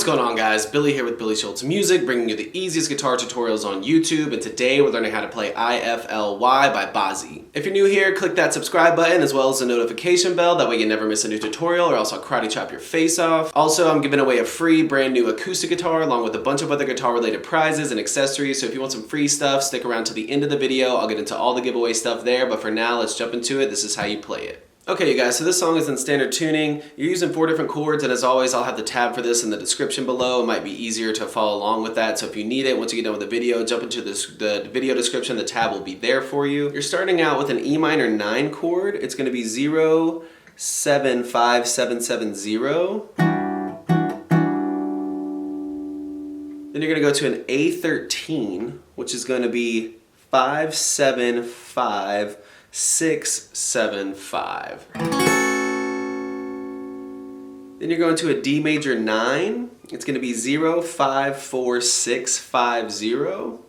going on, guys? Billy here with Billy Schultz Music, bringing you the easiest guitar tutorials on YouTube, and today we're learning how to play I.F.L.Y by Bazzi. If you're new here, click that subscribe button as well as the notification bell, that way you never miss a new tutorial or else I'll karate chop your face off. Also, I'm giving away a free brand new acoustic guitar along with a bunch of other guitar related prizes and accessories, so if you want some free stuff, stick around to the end of the video. I'll get into all the giveaway stuff there, but for now, let's jump into it. This is how you play it. Okay, you guys, so this song is in standard tuning. You're using 4 different chords, and as always, I'll have the tab for this in the description below. It might be easier to follow along with that, so if you need it, once you get done with the video, jump into the video description. The tab will be there for you. You're starting out with an E minor 9 chord. It's going to be 0, 7, 5, 7, 7, 0. Then you're going to go to an A13, which is going to be 5, 7, 5, 6, 7, 5. Then you're going to a D major 9. It's going to be 0, 5, 4, 6, 5, 0.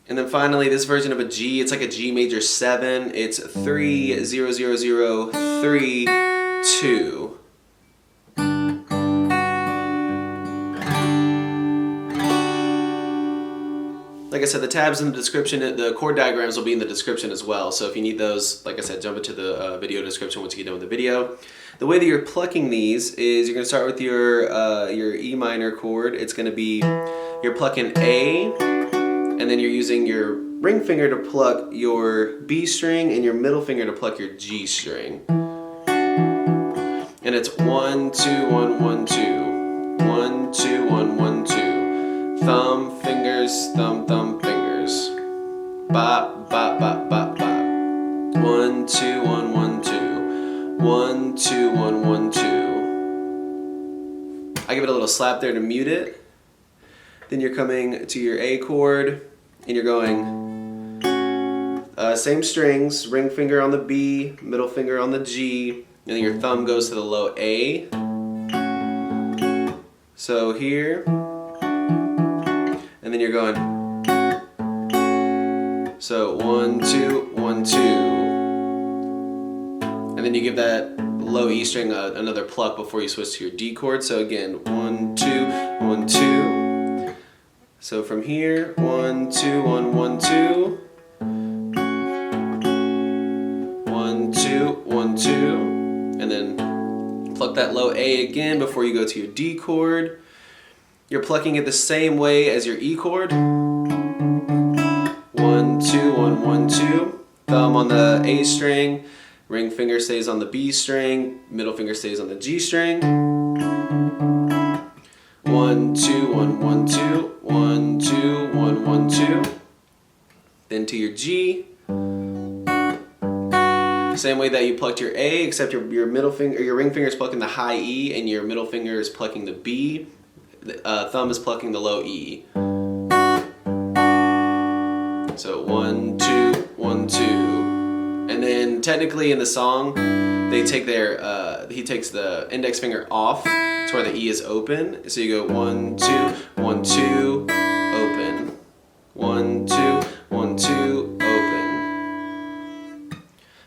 And then finally, this version of a G, it's like a G major 7. It's 3, 0, 0, 0, 3, 2. Like I said, the tabs in the description, the chord diagrams will be in the description as well. So if you need those, like I said, jump into the video description once you get done with the video. The way that you're plucking these is you're going to start with your E minor chord. It's going to be, you're plucking A, and then you're using your ring finger to pluck your B string and your middle finger to pluck your G string. And it's 1, 2, 1, 1, 2. 1, 2, 1, 1, 2. Thumb, fingers, thumb, thumb, fingers. Bop, bop, bop, bop, bop. 1, 2, 1, 1, 2. 1, 2, 1, 1, 2. I give it a little slap there to mute it. Then you're coming to your A chord, and you're going same strings, ring finger on the B, middle finger on the G, and then your thumb goes to the low A. So here. And then you're going, so 1, 2, 1, 2. And then you give that low E string another pluck before you switch to your D chord. So again, 1, 2, 1, 2. So from here, 1, 2, 1, 1, 2. 1, 2, 1, 2. And then pluck that low A again before you go to your D chord. You're plucking it the same way as your E chord. 1, 2, 1, 1, 2. Thumb on the A string, ring finger stays on the B string, middle finger stays on the G string. 1, 2, 1, 1, 2. 1, 2, 1, 1, 2. Then to your G. Same way that you plucked your A, except your middle finger, your ring finger is plucking the high E, and your middle finger is plucking the B. Thumb is plucking the low E. So 1, 2, 1, 2. And then technically in the song, they take he takes the index finger off to where the E is open. So you go 1, 2, 1, 2, open. 1, 2, 1, 2, open.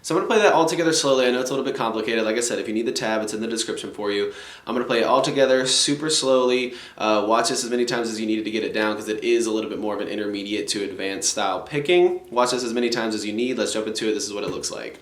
So I'm going to play that all together slowly. I know it's a little bit complicated. Like I said, if you need the tab, it's in the description for you. I'm going to play it all together super slowly. Watch this as many times as you need to get it down, because it is a little bit more of an intermediate to advanced style picking. Watch this as many times as you need. Let's jump into it. This is what it looks like.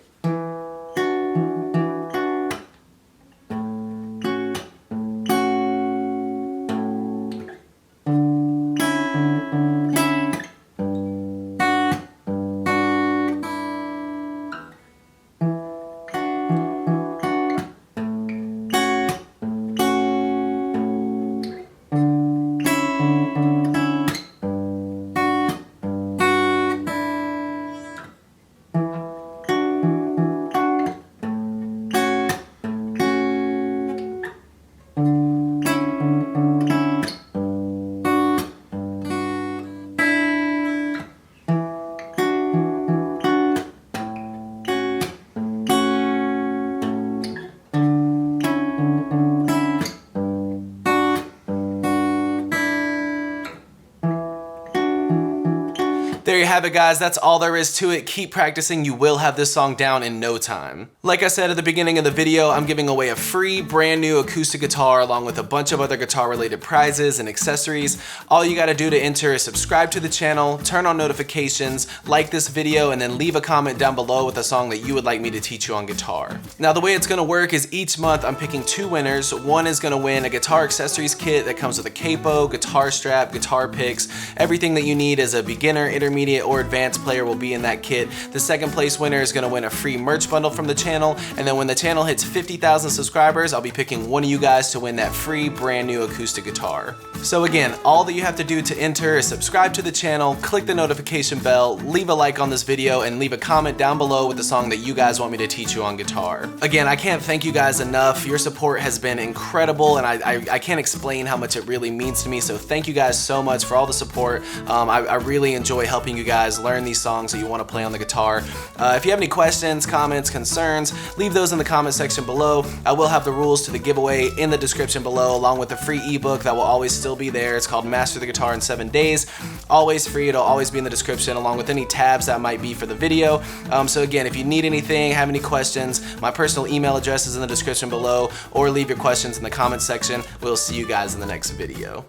There you have it, guys. That's all there is to it. Keep practicing. You will have this song down in no time. Like I said at the beginning of the video, I'm giving away a free brand new acoustic guitar along with a bunch of other guitar related prizes and accessories. All you gotta do to enter is subscribe to the channel, turn on notifications, like this video, and then leave a comment down below with a song that you would like me to teach you on guitar. Now the way it's gonna work is each month I'm picking 2 winners. One is gonna win a guitar accessories kit that comes with a capo, guitar strap, guitar picks. Everything that you need as a beginner, intermediate, or advanced player will be in that kit. The second place winner is gonna win a free merch bundle from the channel, and then when the channel hits 50,000 subscribers, I'll be picking one of you guys to win that free brand new acoustic guitar. So again, all that you have to do to enter is subscribe to the channel, click the notification bell, leave a like on this video, and leave a comment down below with the song that you guys want me to teach you on guitar. Again, I can't thank you guys enough. Your support has been incredible, and I can't explain how much it really means to me, so thank you guys so much for all the support. I really enjoy helping you guys learn these songs that you want to play on the guitar. If you have any questions, comments, concerns, leave those in the comment section below. I will have the rules to the giveaway in the description below, along with the free ebook that will always still be there. It's called Master the Guitar in 7 Days. Always free. It'll always be in the description, along with any tabs that might be for the video. So again, if you need anything, have any questions, my personal email address is in the description below, or leave your questions in the comment section. We'll see you guys in the next video.